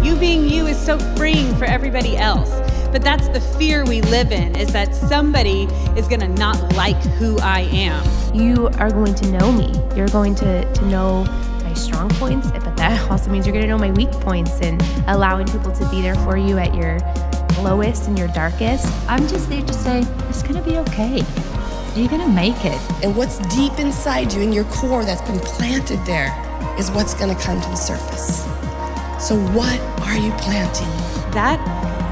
You being you is so freeing for everybody else. But that's the fear we live in, is that somebody is going to not like who I am. You are going to know me. You're going to know my strong points, but that also means you're going to know my weak points, and allowing people to be there for you at your lowest and your darkest. I'm just there to say, it's going to be okay. You're going to make it. And what's deep inside you, in your core that's been planted there, is what's going to come to the surface. So what are you planting? That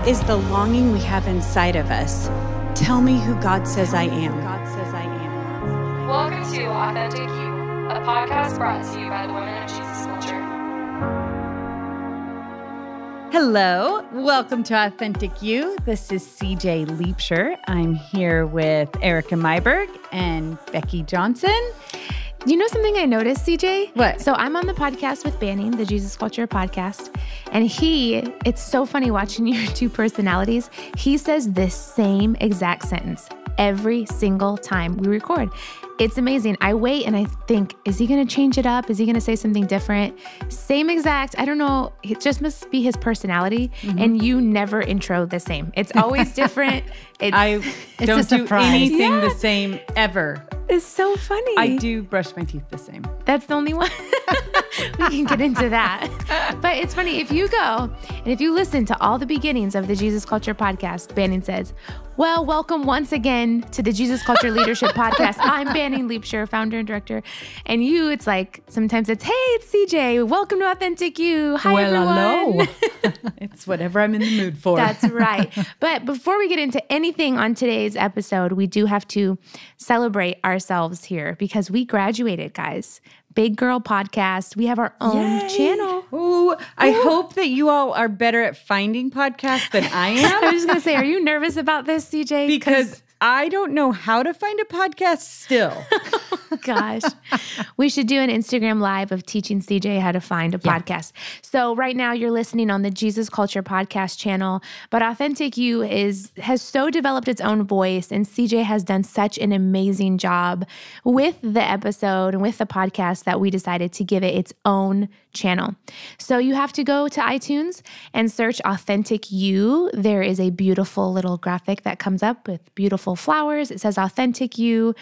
is the longing we have inside of us. Tell me who God says I am. Welcome to Authentic You, a podcast brought to you by the Women of Jesus Culture. Hello, welcome to Authentic You. This is CJ Leapshire. I'm here with Erica Myberg and Becky Johnson. You know something I noticed, CJ? What? So I'm on the podcast with Banning, the Jesus Culture podcast, and it's so funny watching your two personalities. He says this same exact sentence every single time we record. It's amazing. I wait and I think, is he going to change it up? Is he going to say something different? Same exact, I don't know. It just must be his personality. Mm-hmm. And you never intro the same. It's always different. I don't do anything the same ever. It's so funny. I do brush my teeth the same. That's the only one. We can get into that. But it's funny, if you go and if you listen to all the beginnings of the Jesus Culture podcast, Banning says, well, welcome once again to the Jesus Culture Leadership Podcast. I'm Banning Leapshire, founder and director. And it's like, sometimes it's, hey, it's CJ. Welcome to Authentic You. Hi, everyone. Hello. It's whatever I'm in the mood for. That's right. But before we get into anything on today's episode, we do have to celebrate ourselves here because we graduated, guys. Big Girl Podcast. We have our own channel. Ooh, I hope that you all are better at finding podcasts than I am. I was just going to say, are you nervous about this, CJ? Because I don't know how to find a podcast still. Gosh. We should do an Instagram live of teaching CJ how to find a podcast. So right now you're listening on the Jesus Culture podcast channel, but Authentic You has so developed its own voice, and CJ has done such an amazing job with the episode and with the podcast that we decided to give it its own channel. So you have to go to iTunes and search Authentic You. There is a beautiful little graphic that comes up with beautiful flowers. It says Authentic You,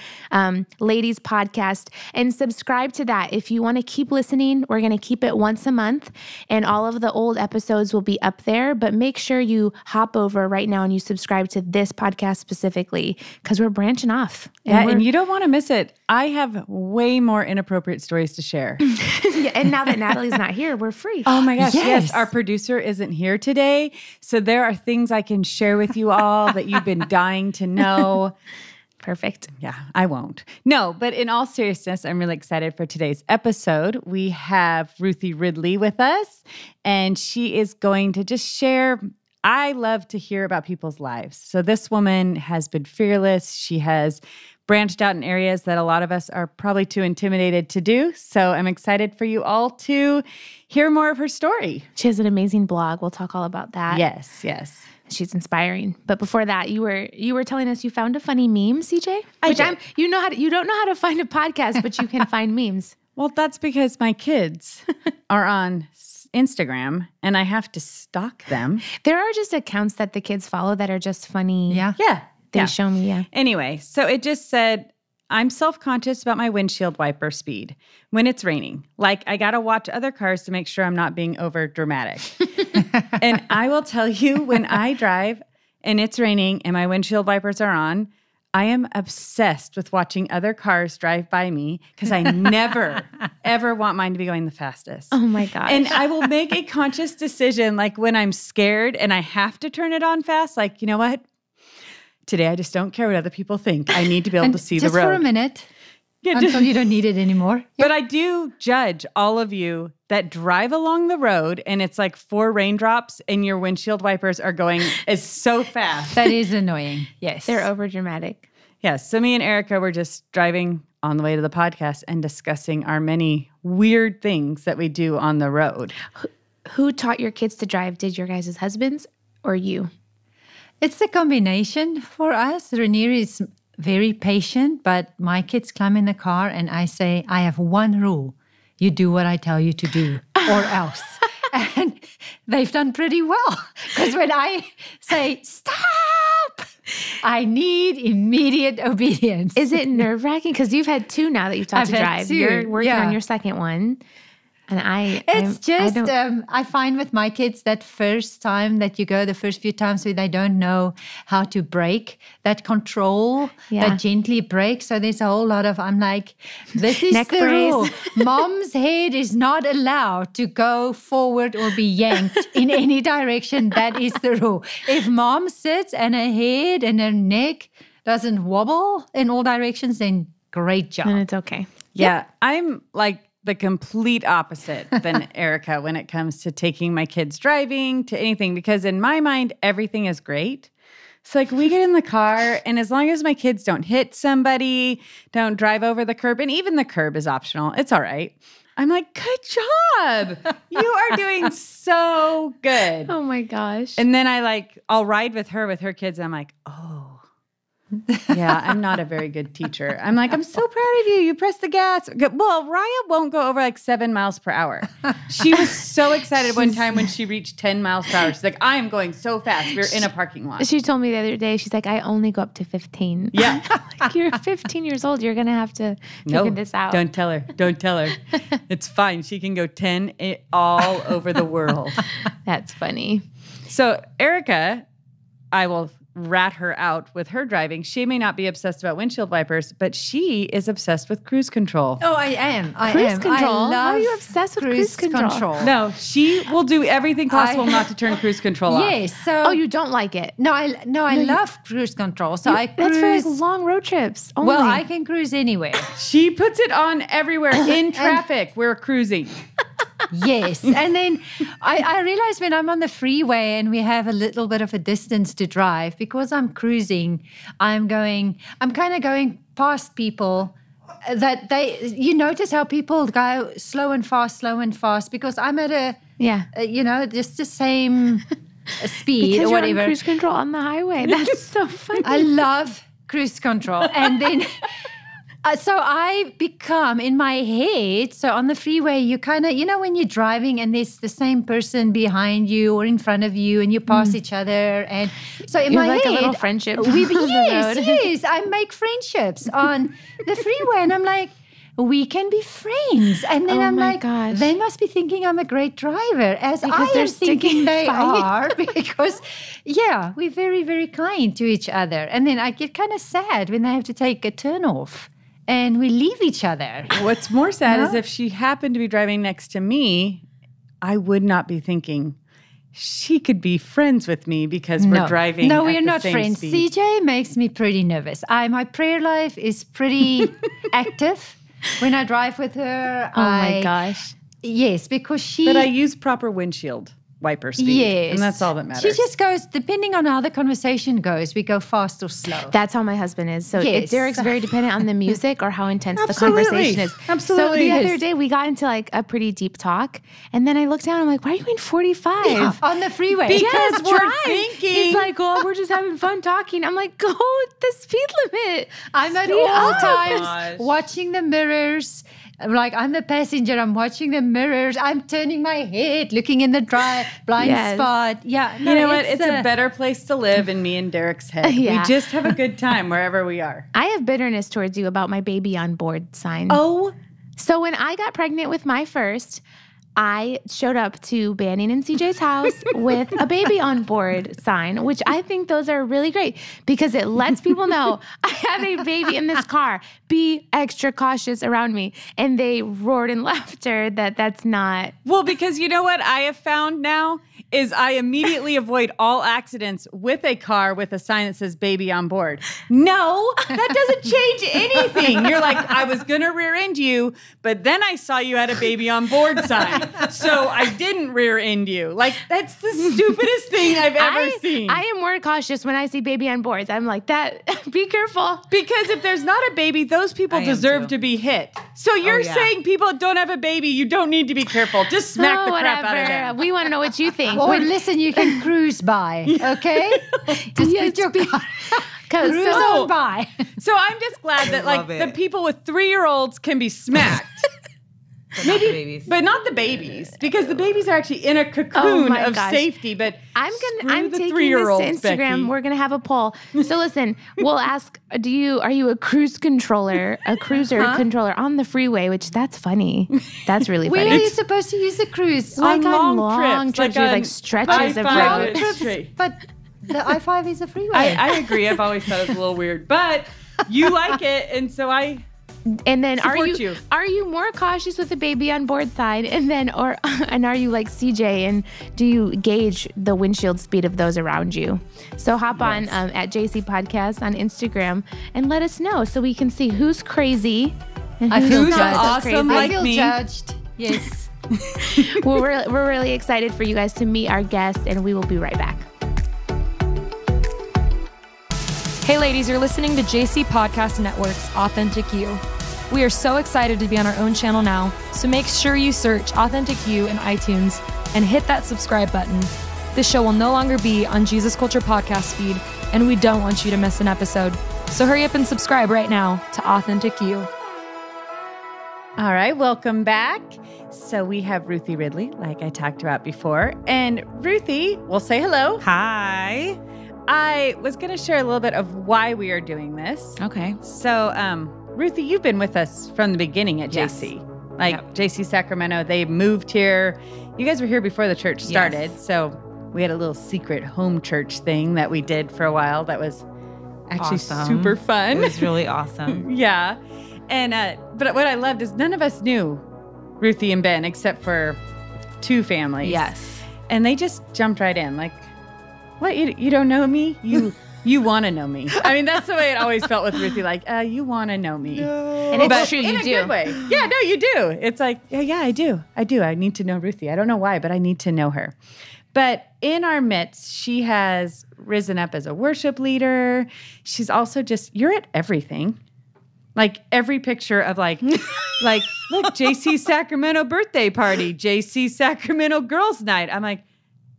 Ladies Podcast, and subscribe to that. If you want to keep listening, we're going to keep it once a month, and all of the old episodes will be up there, but make sure you hop over right now and you subscribe to this podcast specifically because we're branching off. And you don't want to miss it. I have way more inappropriate stories to share. And now that Natalie's not here, we're free. Oh my gosh, yes. Our producer isn't here today, so there are things I can share with you all that you've been dying to know. Perfect. Yeah, I won't. No, but in all seriousness, I'm really excited for today's episode. We have Ruthie Ridley with us, and she is going to just share. I love to hear about people's lives. So this woman has been fearless. She has branched out in areas that a lot of us are probably too intimidated to do. So I'm excited for you all to hear more of her story. She has an amazing blog. We'll talk all about that. Yes. She's inspiring. But before that, you were telling us you found a funny meme, CJ? You don't know how to find a podcast, but you can find memes. Well, that's because my kids are on Instagram and I have to stalk them. There are just accounts that the kids follow that are just funny. Yeah. They show me, Anyway, so it just said, I'm self-conscious about my windshield wiper speed when it's raining. Like, I got to watch other cars to make sure I'm not being over dramatic. And I will tell you, when I drive and it's raining and my windshield wipers are on, I am obsessed with watching other cars drive by me because I never, ever want mine to be going the fastest. Oh my gosh. And I will make a conscious decision, like when I'm scared and I have to turn it on fast, like, you know what? Today, I just don't care what other people think. I need to be able to see the road. Just for a minute, until you don't need it anymore. But I do judge all of you that drive along the road and it's like 4 raindrops and your windshield wipers are going so fast. That is annoying. Yes. They're over dramatic. Yes. So me and Erica were just driving on the way to the podcast and discussing our many weird things that we do on the road. Who taught your kids to drive? Did your guys' husbands or you? It's a combination for us. Rainier is very patient, but my kids climb in the car and I say, I have one rule. You do what I tell you to do or else. And they've done pretty well. Because when I say, stop, I need immediate obedience. Is it nerve-wracking? Because you've had 2 now that you've taught I've to had drive. 2, You're working yeah. on your second one. And I find with my kids that first time that you go, the first few times where they don't know how to brake, that control, that gently brake. So there's a whole lot of, I'm like, this is Neck the brace. rule. Mom's head is not allowed to go forward or be yanked in any direction. That is the rule. If mom sits and her head and her neck doesn't wobble in all directions, then great job. And it's okay. Yeah, I'm like the complete opposite than Erica when it comes to taking my kids driving to anything, because in my mind, everything is great. So like we get in the car, and as long as my kids don't hit somebody, don't drive over the curb, and even the curb is optional, it's all right. I'm like, good job. You are doing so good. Oh my gosh. And then I'll ride with her kids, and I'm like, oh. Yeah, I'm not a very good teacher. I'm like, I'm so proud of you. You press the gas. Well, Raya won't go over like 7 miles per hour. She was so excited one time when she reached 10 miles per hour. She's like, I am going so fast. We're in a parking lot. She told me the other day, she's like, I only go up to 15. Yeah. Like, you're 15 years old. You're going to have to figure this out. Don't tell her. Don't tell her. It's fine. She can go 10 all over the world. That's funny. So Erica, I will rat her out with her driving. She may not be obsessed about windshield wipers, but she is obsessed with cruise control. Oh, I am. Cruise control? I love How are you obsessed with cruise control? No, she will do everything possible not to turn cruise control off. Yes. So Oh, you don't like it? I love cruise control. So I cruise. That's for like long road trips only. Well, I can cruise anywhere. She puts it on everywhere in traffic. We're cruising. Yes. And then I realize when I'm on the freeway and we have a little bit of a distance to drive, because I'm cruising, I'm kind of going past people that you notice how people go slow and fast, because I'm at just the same speed because or you're whatever. on cruise control on the highway. That's so funny. I love cruise control. And then, so I become in my head, so on the freeway, you kind of, when you're driving and there's the same person behind you or in front of you and you pass each other. And so in You're my like head, a little friendship on the yes, road. yes, I make friendships on the freeway. And I'm like, we can be friends. And then Oh I'm my like, gosh. they must be thinking I'm a great driver, as Because I they're am thinking sticking they by you. are, because, we're very, very kind to each other. And then I get kind of sad when they have to take a turn off and we leave each other. What's more sad No? is if she happened to be driving next to me, I would not be thinking she could be friends with me because we're driving. No, at we're the not same friends. speed. CJ makes me pretty nervous. My prayer life is pretty active. When I drive with her, Oh my gosh. Yes, because she... But I use proper windshield wiper speed. Yes. And that's all that matters. She just goes, depending on how the conversation goes, we go fast or slow. That's how my husband is. So Yes. Derek's very dependent on the music or how intense Absolutely. the conversation is. Absolutely So the is. other day we got into like a pretty deep talk, and then I looked down. I'm like, why are you going 45? on the freeway. Because we're drive. thinking. He's like, oh, we're just having fun talking. I'm like, go the speed limit. I'm at Speed all up. times gosh. watching the mirrors. Like, I'm the passenger. I'm watching the mirrors. I'm turning my head, looking in the blind Yes. spot. Yeah. You know what? It's a better place to live in me and Derek's head. Yeah. We just have a good time wherever we are. I have bitterness towards you about my baby on board sign. Oh, So when I got pregnant with my first, I showed up to Banning and CJ's house with a baby on board sign, which I think those are really great because it lets people know I have a baby in this car. Be extra cautious around me. And they roared in laughter that that's not. well, because you know what I have found now is I immediately avoid all accidents with a car with a sign that says baby on board. No, that doesn't change anything. You're like, I was going to rear end you, but then I saw you had a baby on board sign. So I didn't rear end you. Like, that's the stupidest thing I've ever seen. I am more cautious when I see baby on boards. I'm like, that, be careful. Because if there's not a baby, those people I am deserve too. to be hit. So you're yeah. saying people that don't have a baby, you don't need to be careful. Just smack the crap out of them. We want to know what you think. Or listen, you can cruise by, okay? Just put your car, cruise on by. So I'm just glad that like love the it. people with 3-year-olds can be smacked. But not the babies. But not the babies, because the babies are actually in a cocoon my of gosh. safety. But I'm taking this to 3-year-olds, Instagram. Becky. We're gonna have a poll. So listen, we'll ask: are you a cruiser controller on the freeway? Which that's funny. That's really Where are funny. you supposed to use the cruise? Like on long trips, like like stretches of road. But the I-5 is a freeway. I agree. I've always thought it was a little weird, but you like it, and so I. And then Support are you more cautious with the baby on board side? And then and are you like CJ and do you gauge the windshield speed of those around you? So hop on at JC Podcast on Instagram and let us know so we can see who's crazy and I feel who's not so awesome crazy. I like feel me. judged. Yes. Well, we're really excited for you guys to meet our guest, and we will be right back. Hey ladies, you're listening to JC Podcast Network's Authentic You. We are so excited to be on our own channel now, so make sure you search Authentic You in iTunes and hit that subscribe button. This show will no longer be on Jesus Culture Podcast feed, and we don't want you to miss an episode. So hurry up and subscribe right now to Authentic You. All right, welcome back. So we have Ruthie Ridley, like I talked about before. And Ruthie, we'll say hello. Hi. I was going to share a little bit of why we are doing this. Okay. So, Ruthie, you've been with us from the beginning at JC. Yes. Like JC Sacramento, they moved here. You guys were here before the church started. Yes. So we had a little secret home church thing that we did for a while. That was actually Awesome. super fun. It was really awesome. Yeah. And but what I loved is none of us knew Ruthie and Ben except for two families. Yes. And they just jumped right in. Like, what? You don't know me? You want to know me. I mean, that's the way it always felt with Ruthie. Like, you want to know me. And it's But true, in you a do. good way. Yeah, no, you do. It's like, yeah, I do. I need to know Ruthie. I don't know why, but I need to know her. But in our midst, she has risen up as a worship leader. She's also you're at everything. Like every picture of like, look, JC Sacramento birthday party, JC Sacramento girls night. I'm like,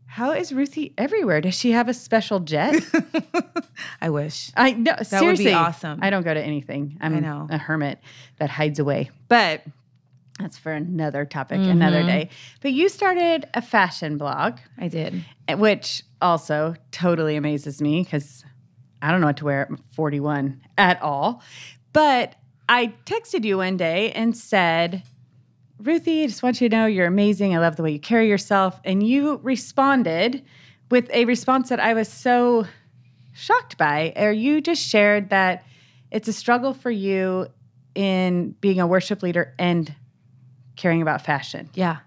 how is Ruthie everywhere? Does she have a special jet? I wish. I no, That seriously, would be awesome. I don't go to anything. I'm I know. a hermit that hides away. But that's for another topic, another day. But you started a fashion blog, I did. which also totally amazes me because I don't know what to wear at 41 at all. But I texted you one day and said, Ruthie, I just want you to know you're amazing. I love the way you carry yourself. And you responded with a response that I was so shocked by. Or you just shared that it's a struggle for you in being a worship leader and caring about fashion. Yeah.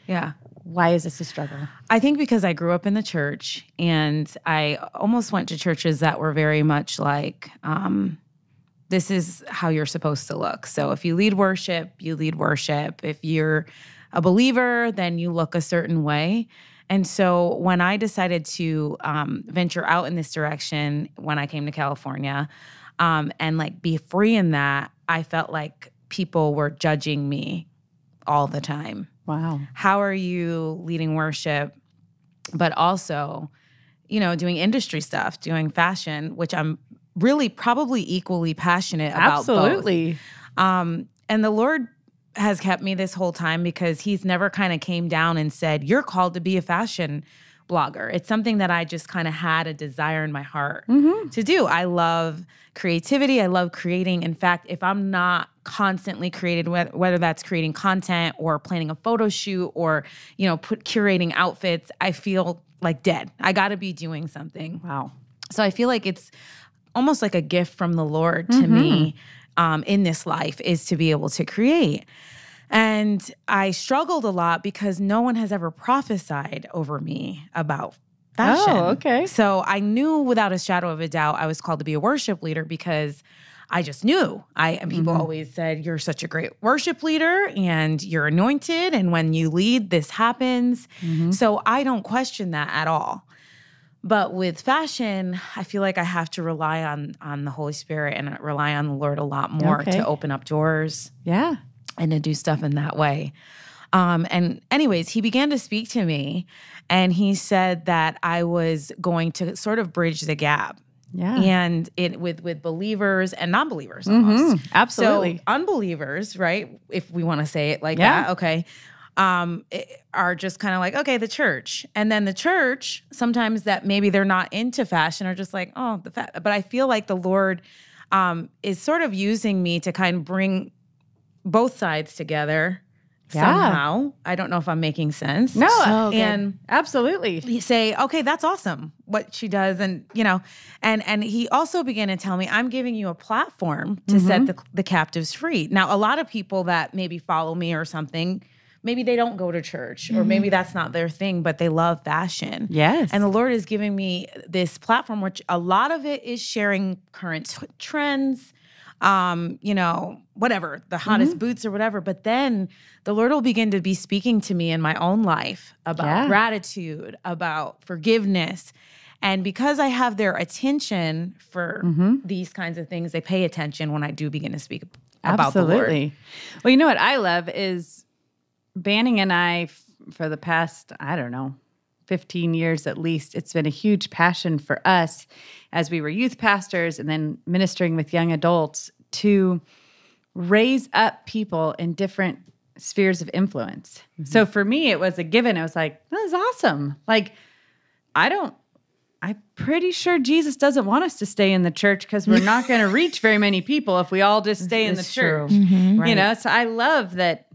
Yeah. Why is this a struggle? I think because I grew up in the church and I almost went to churches that were very much like, this is how you're supposed to look. So if you lead worship, you lead worship. If you're a believer, then you look a certain way. And so when I decided to venture out in this direction, when I came to California, and like be free in that, I felt like people were judging me all the time. Wow. How are you leading worship, but also, doing industry stuff, doing fashion, which I'm really probably equally passionate about Absolutely. both. And the Lord has kept me this whole time because he's never kind of came down and said, you're called to be a fashion blogger. It's something that I just kind of had a desire in my heart to do. I love creativity. I love creating. In fact, if I'm not constantly creating, whether that's creating content or planning a photo shoot or, curating outfits, I feel like dead. I got to be doing something. Wow. So I feel like it's almost like a gift from the Lord to me in this life is to be able to create. And I struggled a lot because no one has ever prophesied over me about fashion. Oh, okay. So I knew without a shadow of a doubt I was called to be a worship leader because I just knew. And people always said, you're such a great worship leader and you're anointed. And when you lead, this happens. So I don't question that at all. But with fashion, I feel like I have to rely on the Holy Spirit and rely on the Lord a lot more Okay. to open up doors Yeah. and to do stuff in that way. And anyways, he began to speak to me and he said that I was going to sort of bridge the gap. Yeah. And it with believers and non-believers almost. Absolutely. So unbelievers, right? If we want to say it like Yeah. that, okay. Are just kind of like, okay, the church. And then the church, sometimes that maybe they're not into fashion, are just like, oh, but I feel like the Lord is sort of using me to kind of bring both sides together somehow. I don't know if I'm making sense. No, So good. And absolutely. you say, okay, that's awesome what she does. And, and he also began to tell me, I'm giving you a platform to set the captives free. Now, a lot of people that maybe follow me or something, maybe they don't go to church or maybe that's not their thing, but they love fashion. Yes. And the Lord is giving me this platform, which a lot of it is sharing current trends, whatever, the hottest boots or whatever. But then the Lord will begin to be speaking to me in my own life about gratitude, about forgiveness. And because I have their attention for these kinds of things, they pay attention when I do begin to speak about the Lord. Absolutely. Well, you know what I love is Banning and I, for the past, 15 years at least, it's been a huge passion for us as we were youth pastors and then ministering with young adults to raise up people in different spheres of influence. So for me, it was a given. I was like, that is awesome. Like, I'm pretty sure Jesus doesn't want us to stay in the church because we're not going to reach very many people if we all just stay in the church. Right. So I love that.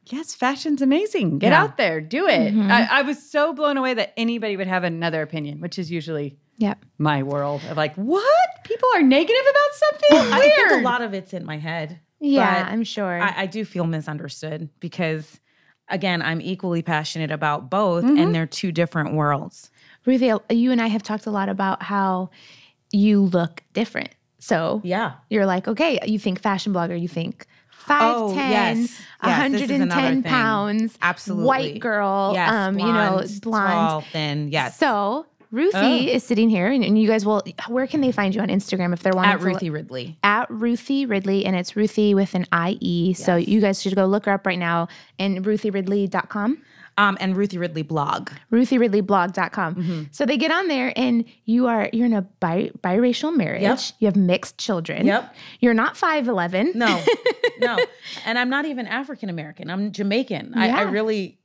Yes, fashion's amazing. Get out there, do it. I was so blown away that anybody would have another opinion, which is usually my world of like, what? People are negative about something? I think a lot of it's in my head. Yeah, but I'm sure. I do feel misunderstood because, again, I'm equally passionate about both and they're two different worlds. Ruthie, you and I have talked a lot about how you look different. So you're like, okay, you think fashion blogger, you think 5'10", yes, 110 pounds, absolutely, white girl, blonde, blonde, tall, thin, yes. So Ruthie is sitting here, and you guys will. Where can they find you on Instagram if they're wanting at Ruthie Ridley? At Ruthie Ridley, and it's Ruthie with an IE. Yes. So you guys should go look her up right now, and RuthieRidley.com. And Ruthie Ridley blog. RuthieRidleyblog.com. So they get on there and you're in a biracial marriage. Yep. You have mixed children. Yep. You're not 5'11". No. And I'm not even African American. I'm Jamaican. Yeah. I really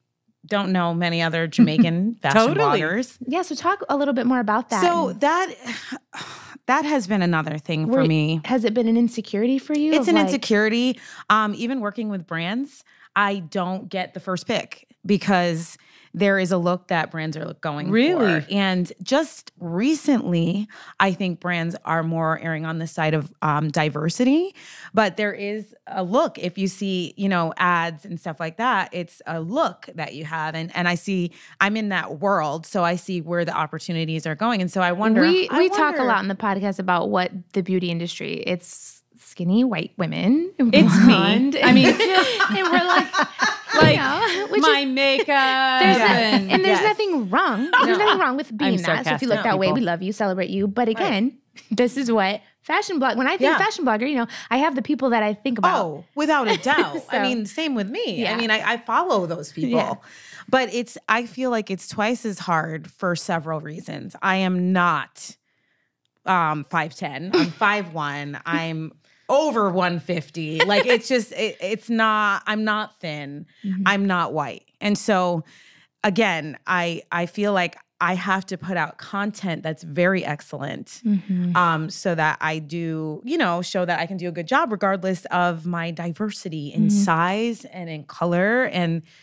don't know many other Jamaican fashion bloggers. Yeah. So talk a little bit more about that. So that has been another thing for me. Has it been an insecurity for you? It's an insecurity. Even working with brands, I don't get the first pick because there is a look that brands are going for. And just recently, I think brands are more erring on the side of diversity. But there is a look. If you see, ads and stuff like that, it's a look that you have. And I'm in that world, so I see where the opportunities are going. And so I wonder. We talk a lot in the podcast about what the beauty industry, it's skinny white women. It's blonde, me. I mean, and we're like my makeup. There's nothing wrong. There's nothing wrong with being that. So if you look that way, we love you, celebrate you. But again, this is what fashion blog. When I think fashion blogger, I have the people that I think about. Oh, without a doubt. I mean, same with me. Yeah. I mean, I follow those people. But I feel like it's twice as hard for several reasons. I am not 5'10". I'm 5'1". I'm over 150. Like it's just, it's not, I'm not thin. I'm not white. And so again, I feel like I have to put out content that's very excellent so that I do, show that I can do a good job regardless of my diversity in size and in color.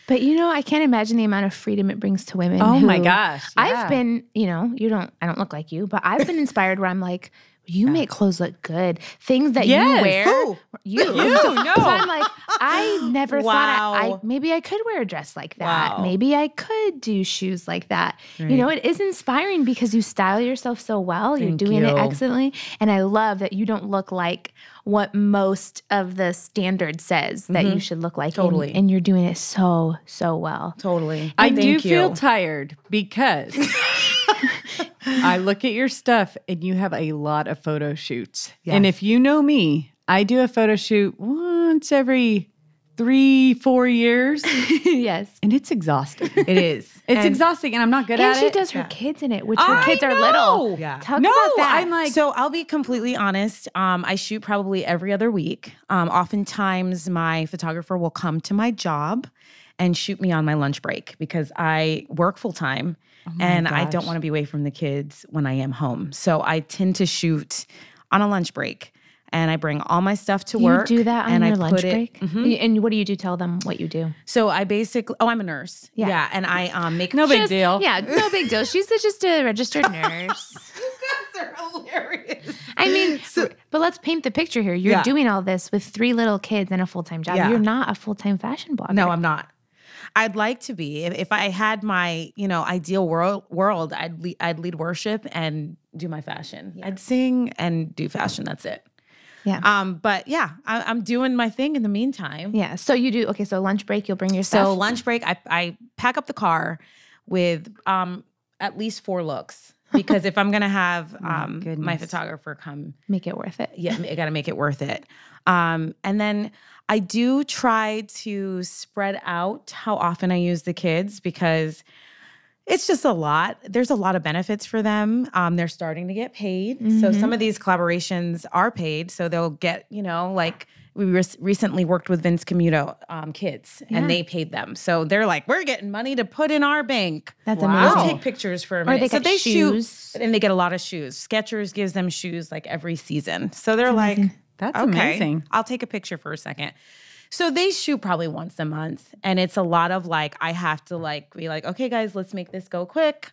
But I can't imagine the amount of freedom it brings to women. Oh my gosh. I've been, I don't look like you, but I've been inspired where I'm like, you make clothes look good. Things that you wear. Who? You. So I'm like, I never thought maybe I could wear a dress like that. Wow. Maybe I could do shoes like that. Right. It is inspiring because you style yourself so well. You're doing it excellently. And I love that you don't look like what most of the standard says that you should look like. Totally. And you're doing it so, so well. Totally. I do feel tired because I look at your stuff and you have a lot of photo shoots. Yes. And if you know me, I do a photo shoot once every 3-4 years. Yes. And it's exhausting. It is. It's exhausting and I'm not good And at she it. does her kids in it, which her kids are little. Yeah. Talk about that. I'm like, So I'll be completely honest. I shoot probably every other week. Oftentimes my photographer will come to my job and shoot me on my lunch break because I work full time and I don't want to be away from the kids when I am home. So I tend to shoot on a lunch break. And I bring all my stuff to work. You do that on and your I lunch put it- break? And what do you do? Tell them what you do. So I basically, I'm a nurse. Yeah. Yeah. And I make no big deal. Yeah, no big deal. She's just a registered nurse. They're hilarious. I mean, but let's paint the picture here. You're doing all this with 3 little kids and a full-time job. Yeah. You're not a full-time fashion blogger. No, I'm not. I'd like to be. If I had my, ideal world, I'd lead worship and do my fashion. I'd sing and do fashion. That's it. Yeah. But yeah, I'm doing my thing in the meantime. Yeah. So you do, okay, so lunch break, you'll bring your stuff. So lunch break, I pack up the car with at least 4 looks because if I'm going to have my photographer come. Make it worth it. Yeah, I got to make it worth it. And then I do try to spread out how often I use the kids because it's just a lot. There's a lot of benefits for them. They're starting to get paid. So some of these collaborations are paid. So they'll get, like we recently worked with Vince Camuto kids and they paid them. So they're like, we're getting money to put in our bank. That's amazing. We'll take pictures for a Or minute. they So get they shoes. shoot and they get a lot of shoes. Skechers gives them shoes like every season. So they're like, That's okay, amazing. I'll take a picture for a second. So they shoot probably once a month. And it's a lot of like, I have to be like, okay, guys, let's make this go quick.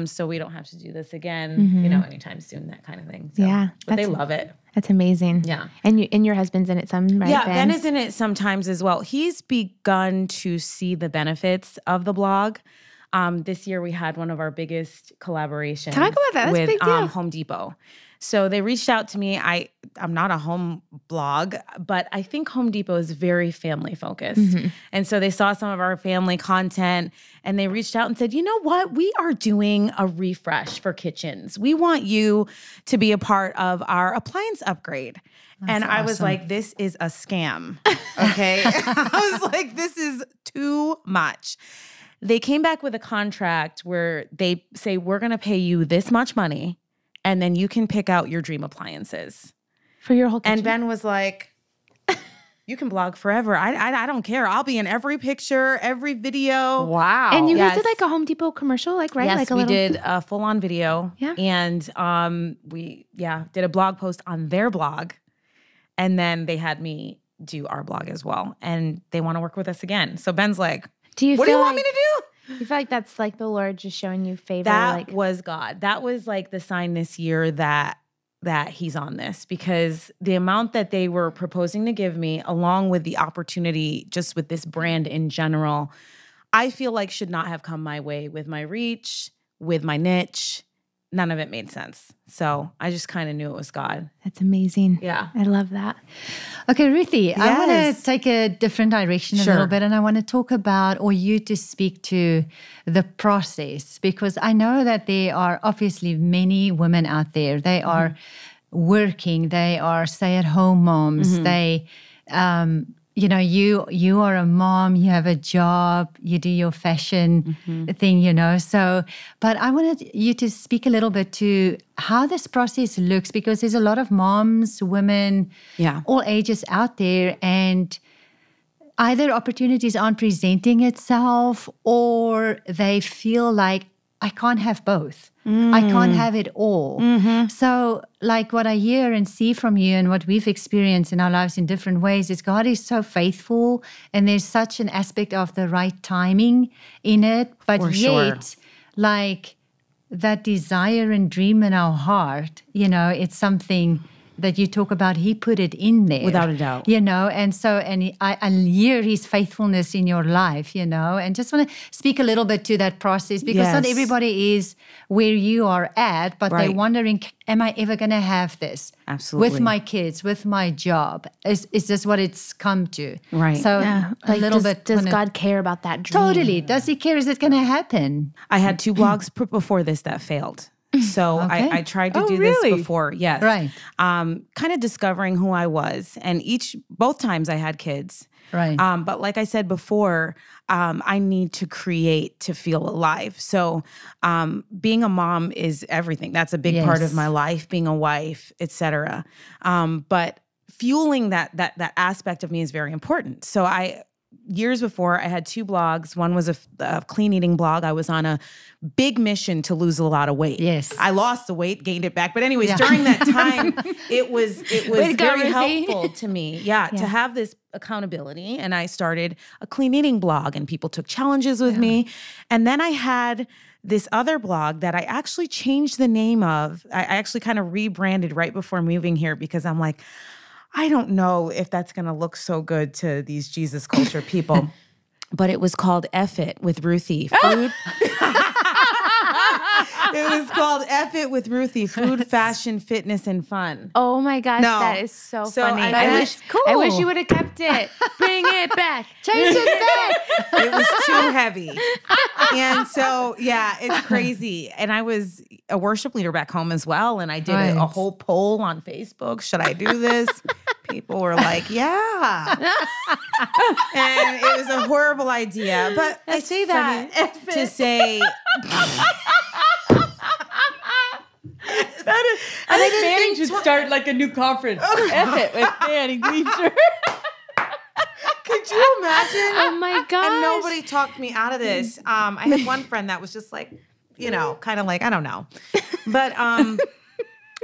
So we don't have to do this again, anytime soon, that kind of thing. So, Yeah, but they love it. That's amazing. Yeah. And your husband's in it some, right? Yeah, Ben is in it sometimes as well. He's begun to see the benefits of the blog. This year we had one of our biggest collaborations. Talk about that. That's a with big deal. Home Depot. So they reached out to me. I'm not a home blog, but I think Home Depot is very family focused. And so they saw some of our family content and they reached out and said, you know what? We are doing a refresh for kitchens. We want you to be a part of our appliance upgrade. And I was like, this is a scam. Okay. I was like, this is too much. They came back with a contract where they say, we're going to pay you this much money. And then you can pick out your dream appliances. For your whole kitchen. And Ben was like, you can blog forever. I don't care. I'll be in every picture, every video. Wow. And you guys did like a Home Depot commercial, right? Yes, like we did a full-on video. Yeah. And we did a blog post on their blog. And then they had me do our blog as well. And they want to work with us again. So Ben's like, what do you want me to do? You feel like that's like the Lord just showing you favor? That was God. That was like the sign this year that he's on this, because the amount that they were proposing to give me, along with the opportunity just with this brand in general, I feel like should not have come my way with my reach, with my niche. None of it made sense. So I just kind of knew it was God. That's amazing. Yeah. I love that. Okay, Ruthie, I want Yes. to take a different direction a Sure. little bit, and I want to talk about, or you to speak to the process, because I know that there are obviously many women out there. They are working, they are stay-at-home moms. They, you are a mom, you have a job, you do your fashion thing, So, but I wanted you to speak a little bit to how this process looks, because there's a lot of moms, women, all ages out there, and either opportunities aren't presenting itself, or they feel like I can't have both. I can't have it all. So like what I hear and see from you and what we've experienced in our lives in different ways is God is so faithful, and there's such an aspect of the right timing in it. But For yet, sure. like that desire and dream in our heart, it's something that you talk about, he put it in there. Without a doubt. And so, I hear his faithfulness in your life, and just want to speak a little bit to that process, because not Yes. everybody is where you are at, but they're Right. wondering, am I ever going to have this? Absolutely. With my kids, with my job? Is this what it's come to? Right. So Yeah. a little bit. Does wanna- God care about that dream? Totally. Does he care? Is it going to happen? I had 2 blogs before this that failed. So Okay. I tried to Oh, do really? this before. Yes. Right. Kind of discovering who I was. And boboth times I had kids. Right. But like I said before, I need to create to feel alive. So being a mom is everything. That's a big part of my life, being a wife, etc. But fueling that aspect of me is very important. So years before, I had 2 blogs. One was a clean eating blog. I was on a big mission to lose a lot of weight. Yes. I lost the weight, gained it back. But anyways, during that time, it was very helpful to me, to have this accountability. And I started a clean eating blog, and people took challenges with me. And then I had this other blog that I actually changed the name of. I actually kind of rebranded right before moving here because I'm like, I don't know if that's going to look so good to these Jesus culture people. But it was called F It with Ruthie. Food. It was called F It with Ruthie. Food, fashion, fitness, and fun. Oh my gosh, No. that is so So funny. I I wish you would have kept it. Bring it back. Change it back. It was too heavy. And so, it's crazy. And I was a worship leader back home as well. And I did a whole poll on Facebook. Should I do this? People were like, yeah. And it was a horrible idea. But I say that to say... I think Manning should start like a new conference. F it with Manning Gleacher. Could you imagine? Oh my gosh. And nobody talked me out of this. I had one friend that was just like, kind of like, I don't know. But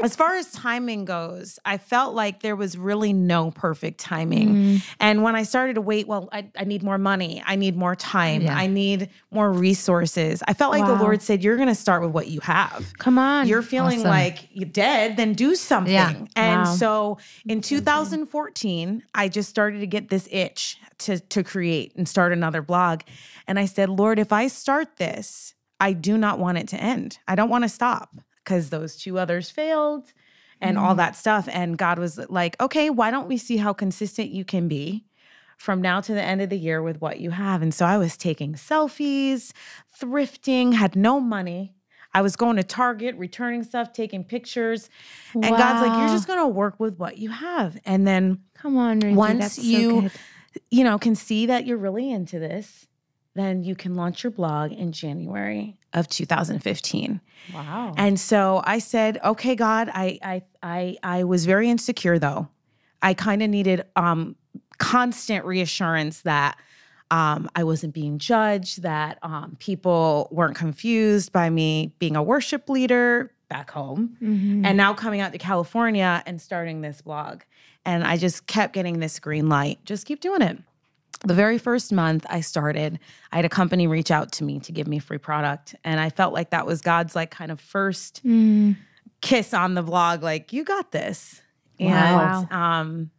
as far as timing goes, I felt like there was really no perfect timing. And when I started to wait, I need more money. I need more time. Yeah. I need more resources. I felt like the Lord said, you're going to start with what you have. Come on. You're feeling like you're dead, then do something. Yeah. And so in 2014, I just started to get this itch to create and start another blog. And I said, Lord, if I start this, I do not want it to end. I don't want to stop. Because those 2 others failed and all that stuff. And God was like, okay, why don't we see how consistent you can be from now to the end of the year with what you have? And so I was taking selfies, thrifting, had no money. I was going to Target, returning stuff, taking pictures. And God's like, you're just going to work with what you have. And then come on, Ruthie, once that's you, so can see that you're really into this, then you can launch your blog in January of 2015. Wow. And so I said, okay, God, I was very insecure though. I kind of needed constant reassurance that I wasn't being judged, that people weren't confused by me being a worship leader back home and now coming out to California and starting this blog. And I just kept getting this green light. Just keep doing it. The very first month I started, I had a company reach out to me to give me free product. And I felt like that was God's like kind of first kiss on the blog, like, you got this. Wow. And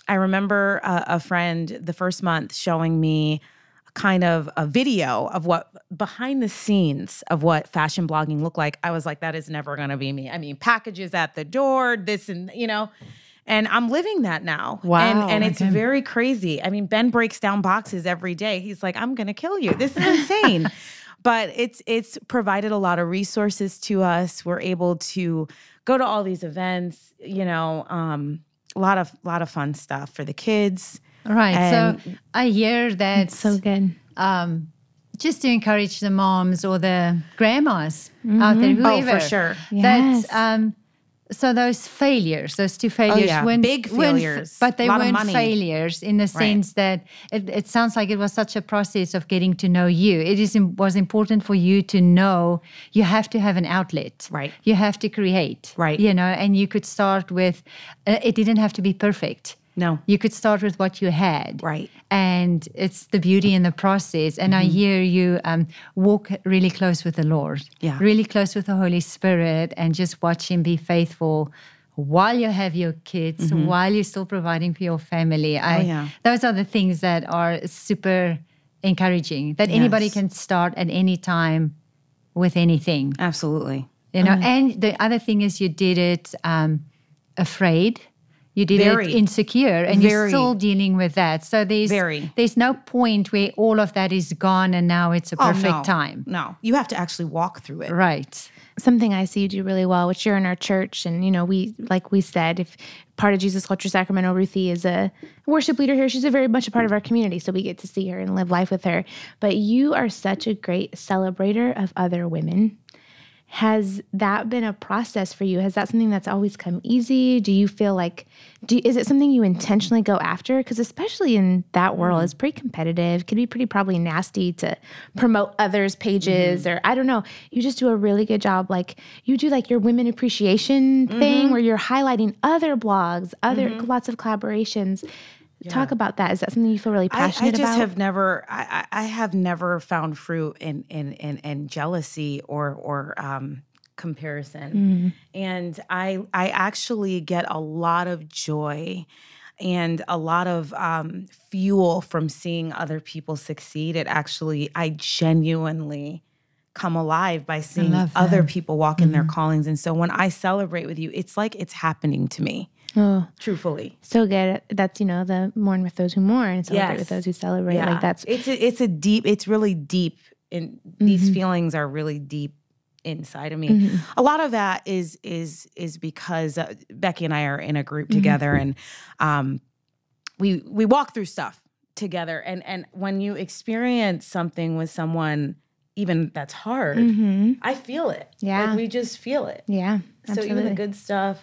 I remember a friend the first month showing me kind of a video of what behind the scenes of what fashion blogging looked like. I was like, that is never going to be me. I mean, packages at the door, this and, and I'm living that now. Wow. And it's very crazy. I mean, Ben breaks down boxes every day. He's like, I'm going to kill you. This is insane. But it's provided a lot of resources to us. We're able to go to all these events, a lot of fun stuff for the kids. Right. And so I hear that. It's so good. Just to encourage the moms or the grandmas out there, whoever. Oh, for sure. Yes. So those failures, those 2 failures, big failures, but they lot of weren't money. failures in the sense that it sounds like it was such a process of getting to know you. Was important for you to know you have to have an outlet. Right. You have to create. Right. And you could start with, it didn't have to be perfect. No. You could start with what you had. Right. And it's the beauty in the process. And I hear you walk really close with the Lord. Yeah. Really close with the Holy Spirit and just watch Him be faithful while you have your kids, while you're still providing for your family. Those are the things that are super encouraging, that anybody can start at any time with anything. Absolutely. And the other thing is you did it afraid. You did Very. it insecure, and you're Very. still dealing with that. So there's no point where all of that is gone and now it's a perfect time. No, you have to actually walk through it. Right. Something I see you do really well, which you're in our church. And, you know, we, like we said, if part of Jesus Culture Sacramento, Ruthie is a worship leader here. She's very much a part of our community. So we get to see her and live life with her. But you are such a great celebrator of other women. Has that been a process for you? Has that something that's always come easy? Do you feel like, is it something you intentionally go after? Because especially in that world, it's pretty competitive. It can be pretty probably nasty to promote others' pages or I don't know. You just do a really good job. Like you do like your women appreciation thing where you're highlighting other blogs, lots of collaborations. Talk about that. Is that something you feel really passionate I just about? have never, I have never found fruit in jealousy or comparison. And I actually get a lot of joy and a lot of fuel from seeing other people succeed. I genuinely come alive by seeing other people walk in their callings. And so when I celebrate with you, it's like it's happening to me. Oh, Truthfully. so good. That's, you know, the mourn with those who mourn and celebrate with those who celebrate. Yeah. Like that's it's really deep. And these feelings are really deep inside of me. A lot of that is because Becky and I are in a group together and we walk through stuff together. And when you experience something with someone, even that's hard, I feel it. Yeah. Like we just feel it. Yeah. So Absolutely. even the good stuff,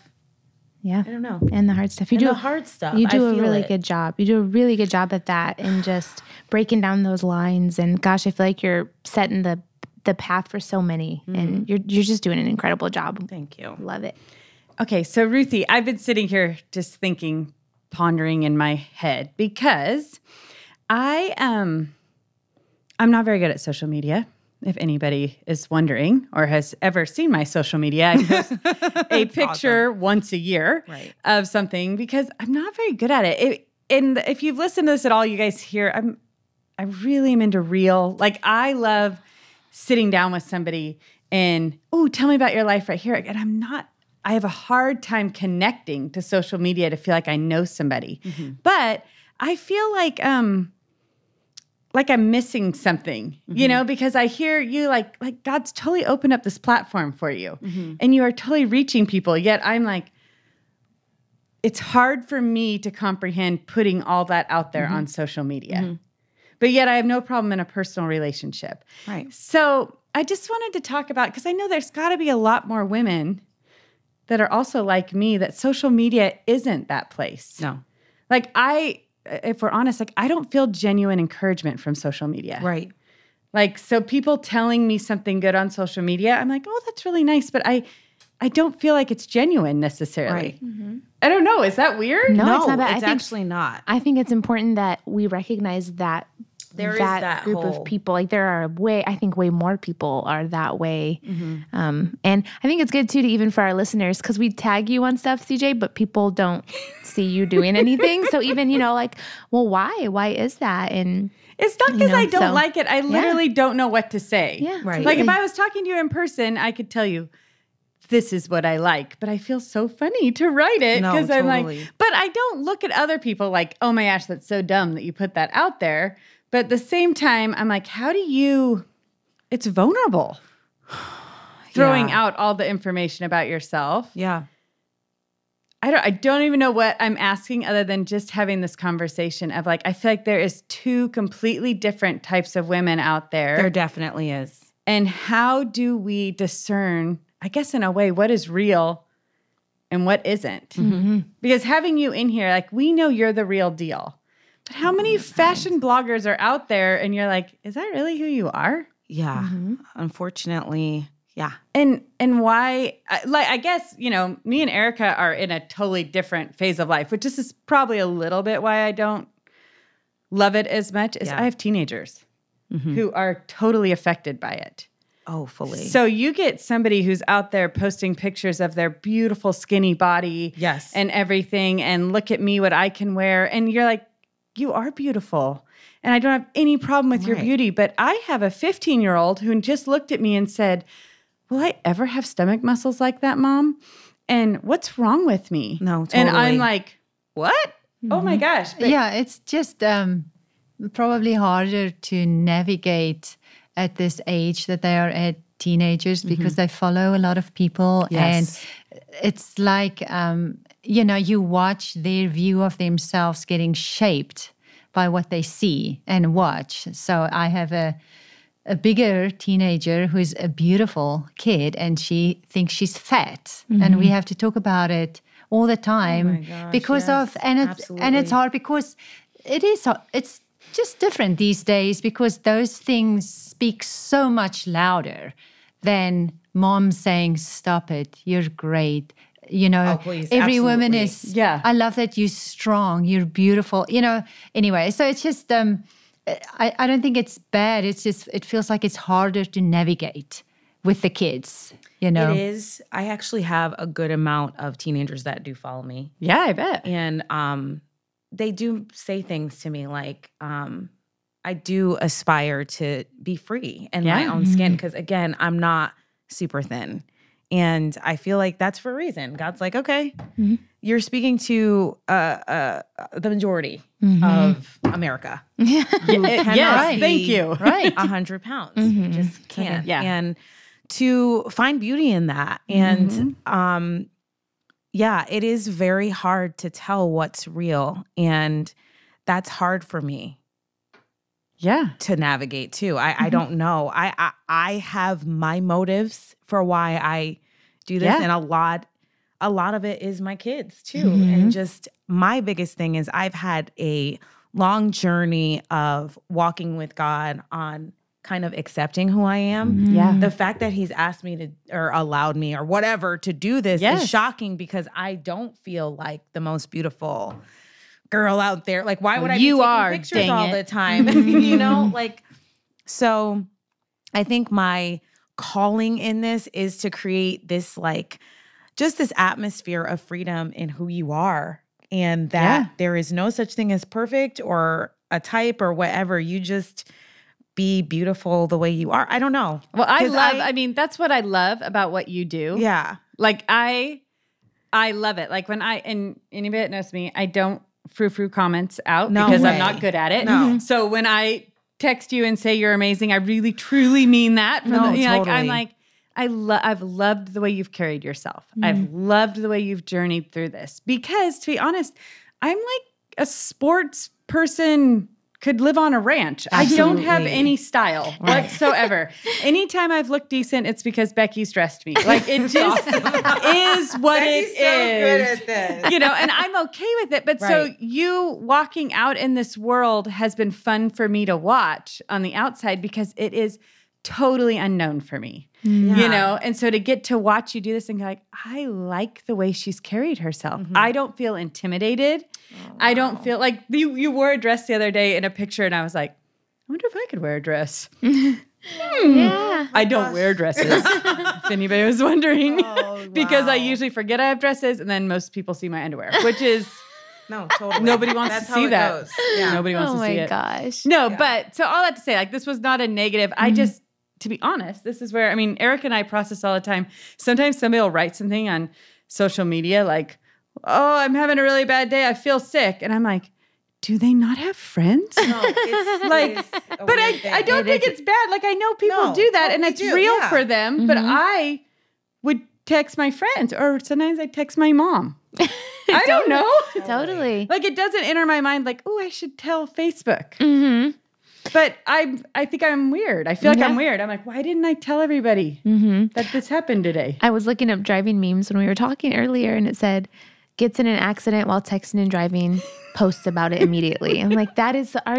Yeah. I don't know. And the hard stuff. You And do the hard stuff. You do I a feel really it. good job. You do a really good job at that and just breaking down those lines. And gosh, I feel like you're setting the path for so many. And you're just doing an incredible job. Thank you. Love it. Okay, so Ruthie, I've been sitting here just thinking, pondering in my head because I'm not very good at social media. If anybody is wondering or has ever seen my social media, I post a picture once a year of something because I'm not very good at it. And if you've listened to this at all, you guys hear I really am into real. Like I love sitting down with somebody and, oh, tell me about your life right here. And I have a hard time connecting to social media to feel like I know somebody. But I feel like I'm missing something, you know, because I hear you like God's totally opened up this platform for you and you are totally reaching people. Yet I'm like, it's hard for me to comprehend putting all that out there on social media. But yet I have no problem in a personal relationship. Right. So I just wanted to talk about, because I know there's got to be a lot more women that are also like me, that social media isn't that place. No. Like if we're honest, like I don't feel genuine encouragement from social media. Right. Like, so people telling me something good on social media, I'm like, oh, that's really nice. But I don't feel like it's genuine necessarily. Right. I don't know. Is that weird? No, it's not bad. It's actually not. I think it's important that we recognize that There is that group whole- of people. Like there are way more people are that way. And I think it's good too to even for our listeners, because we tag you on stuff, CJ, but people don't see you doing anything. So even, you know, like, well, why? Why is that? And It's not because I don't so- like it. I literally don't know what to say. Yeah, Right. Like if I was talking to you in person, I could tell you, this is what I like. But I feel so funny to write it No, because I'm totally. like, but I don't look at other people like, oh my gosh, that's so dumb that you put that out there. But at the same time, I'm like, it's vulnerable. Throwing out all the information about yourself. Yeah. I don't even know what I'm asking other than just having this conversation of like, I feel like there is two completely different types of women out there. There definitely is. And how do we discern, I guess in a way, what is real and what isn't? Because having you in here, like we know you're the real deal. But how many fashion bloggers are out there and you're like, is that really who you are? Yeah. Unfortunately, yeah. And why, like, I guess, you know, me and Erica are in a totally different phase of life, which this is probably a little bit why I don't love it as much, is I have teenagers who are totally affected by it. Oh, fully. So you get somebody who's out there posting pictures of their beautiful skinny body Yes. and everything, and look at me, what I can wear. And you're like, you are beautiful. And I don't have any problem with your beauty. But I have a 15-year-old who just looked at me and said, will I ever have stomach muscles like that, Mom? And what's wrong with me? No, totally. And I'm like, what? Oh my gosh. But Yeah, it's just probably harder to navigate at this age that they are at, teenagers, because they follow a lot of people. Yes. And it's like, you watch their view of themselves getting shaped by what they see and watch. So I have a bigger teenager who's a beautiful kid, and she thinks she's fat. And we have to talk about it all the time because of, and it's hard because it's just different these days, because those things speak so much louder than mom saying, stop it, you're great. Please, every woman absolutely. is, Yeah. I love that you're strong, you're beautiful, anyway. So it's just, I don't think it's bad. It's just, it feels like it's harder to navigate with the kids, It is. I actually have a good amount of teenagers that do follow me. yeah, I bet. And they do say things to me like, I do aspire to be free in my own skin, because again, I'm not super thin. And I feel like that's for a reason. God's like, okay, you're speaking to the majority of America. Yes, thank you. Right. 100 pounds. You just can't. Yeah. And to find beauty in that. And it is very hard to tell what's real. And that's hard for me Yeah. to navigate too. I don't know. I have my motives for why I do this. Yeah. And a lot of it is my kids too. And just my biggest thing is I've had a long journey of walking with God on kind of accepting who I am. Yeah. The fact that he's asked me to, or allowed me or whatever to do this Yes. is shocking, because I don't feel like the most beautiful girl out there. Like, why would I be You taking are, pictures dang all it. the time? So I think my calling in this is to create this, like, just this atmosphere of freedom in who you are, and that there is no such thing as perfect or a type or whatever. You just be beautiful the way you are. I don't know. Well, 'Cause I mean, that's what I love about what you do. Yeah. Like I love it. Like and anybody that knows me, I don't frou-frou comments out No because way. I'm not good at it. No. So when I text you and say you're amazing, I really truly mean that. No, like, I'm totally. like, I've loved the way you've carried yourself. I've loved the way you've journeyed through this, because to be honest, I'm like a sports person could live on a ranch. I don't have any style whatsoever. Anytime I've looked decent, it's because Becky's dressed me. Like, it just is what it is. good at this. And I'm okay with it. But so you walking out in this world has been fun for me to watch on the outside, because it is totally unknown for me. And so to get to watch you do this and go like, I like the way she's carried herself. I don't feel intimidated. I don't feel like you wore a dress the other day in a picture, and I was like, I wonder if I could wear a dress. Yeah. I don't wear dresses, if anybody was wondering, because I usually forget I have dresses, and then most people see my underwear, which is No, totally. nobody wants That's to how see it that. goes. Yeah. Nobody wants Oh to see my it. gosh. No, but so all that to say, like, this was not a negative. I just, to be honest, this is where, I mean, Eric and I process all the time. Sometimes somebody will write something on social media like, oh, I'm having a really bad day, I feel sick. And I'm like, do they not have friends? No, it's Like, but I don't think it's bad. Like, I know people No, do that, and totally it's do, real yeah. for them. But I would text my friends, or sometimes I text my mom. I don't know. Totally. Like, it doesn't enter my mind like, oh, I should tell Facebook. Mm-hmm. But I think I'm weird. I feel like I'm weird. I'm like, why didn't I tell everybody that this happened today? I was looking up driving memes when we were talking earlier, and it said, gets in an accident while texting and driving, posts about it immediately. I'm like, that is our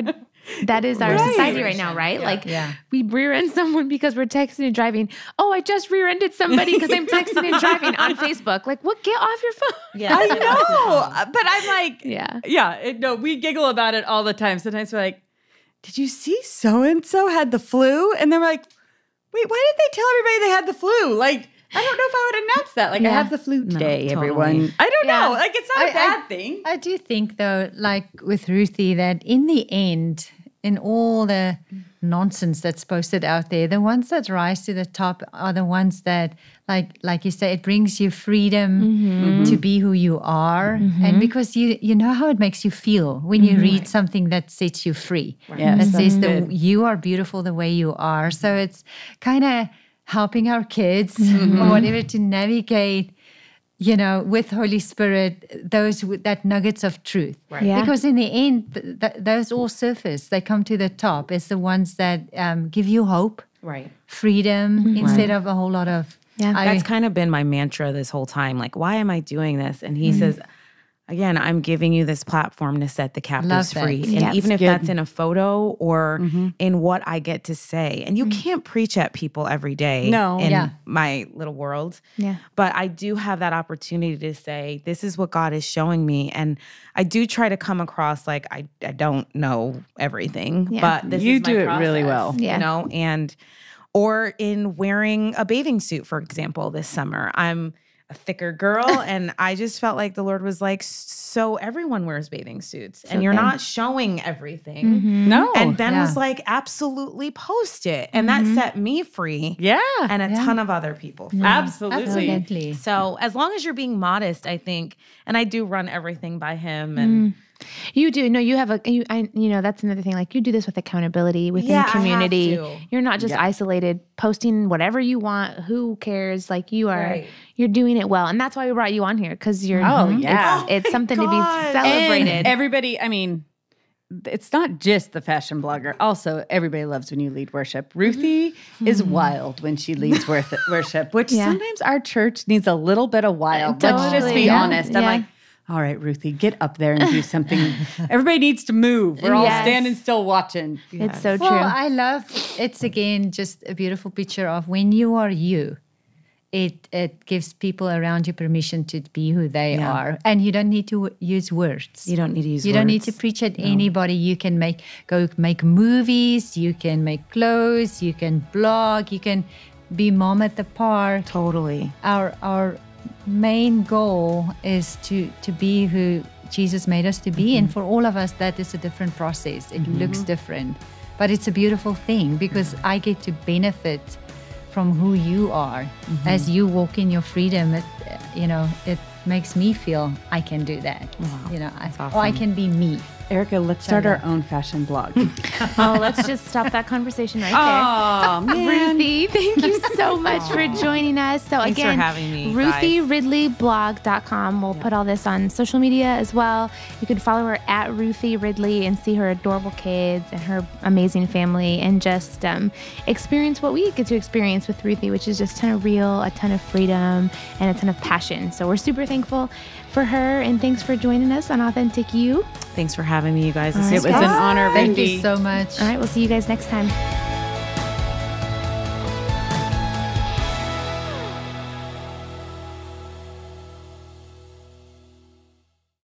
society right now, right? Like, we rear-end someone because we're texting and driving. Oh, I just rear-ended somebody because I'm texting and driving on Facebook. Like, what? Get off your phone. Yeah. I know. But I'm like, Yeah. No, we giggle about it all the time. Sometimes we're like, did you see so-and-so had the flu? And then we're like, wait, why did they tell everybody they had the flu? Like, I don't know if I would announce that. Like, I have the flu today, totally. everyone. I don't know. Like, it's not a I- bad thing. I do think, though, like with Ruthie, that in the end, in all the nonsense that's posted out there. The ones that rise to the top are the ones that, like you say, it brings you freedom to be who you are. And because you know how it makes you feel when you read something that sets you free. Yes, that says that's good. you are beautiful the way you are. So it's kind of helping our kids or whatever to navigate, with Holy Spirit, that nuggets of truth. Right. Yeah. Because in the end, those all surface. They come to the top as the ones that give you hope, Right. freedom, instead of a whole lot of... That's kind of been my mantra this whole time. Like, why am I doing this? And he says, again, I'm giving you this platform to set the captives Love that. free. And Yes. even if Good. that's in a photo or in what I get to say. And you can't preach at people every day No. in Yeah. my little world. Yeah. But I do have that opportunity to say, this is what God is showing me. And I do try to come across like I don't know everything, Yeah. but this You is my do it really process, well. Yeah. and or in wearing a bathing suit, for example, this summer. I'm a thicker girl, and I just felt like the Lord was like, so everyone wears bathing suits, and you're not showing everything. No. And Ben Yeah. was like, absolutely post it. And that set me free yeah. and a ton of other people free. Absolutely. Absolutely. So as long as you're being modest, I think, and I do run everything by him. And You do. No, you have that's another thing. Like you do this with accountability within Yeah, I have community. to. You're not just isolated, posting whatever you want. Who cares? Like you are, Right. you're doing it well. And that's why we brought you on here. Cause you're, Oh, yeah. it's something to be God. celebrated. And everybody, I mean, it's not just the fashion blogger. Also, everybody loves when you lead worship. Ruthie is wild when she leads worship, which Yeah. sometimes our church needs a little bit of wild. Let's just Totally. be Yeah. honest. I'm Yeah. like, all right, Ruthie, get up there and do something. Everybody needs to move. We're all Yes. standing still watching. It's so true. Well, I love it's again just a beautiful picture of when you are you. It gives people around you permission to be who they are, and you don't need to use words. you don't need to use You don't need to words. preach at anybody. You can go make movies. You can make clothes. You can blog. You can be mom at the park. Totally. Our main goal is to be who Jesus made us to be, and for all of us, that is a different process. It looks different, but it's a beautiful thing because I get to benefit from who you are as you walk in your freedom. It makes me feel I can do that. Or I can be me. Erica, let's start our own fashion blog. Oh, let's just stop that conversation right Oh, man. Ruthie, thank you so much for joining us. So Thanks for again, having me, RuthieRidleyblog.com. We'll put all this on social media as well. You can follow her at Ruthie Ridley and see her adorable kids and her amazing family and just experience what we get to experience with Ruthie, which is just a ton of a ton of freedom, and a ton of passion. So we're super thankful for her, and thanks for joining us on Authentic You. Thanks for having me, you guys. This It is was fun. an honor, Thank Ruthie. you so much. All right, we'll see you guys next time.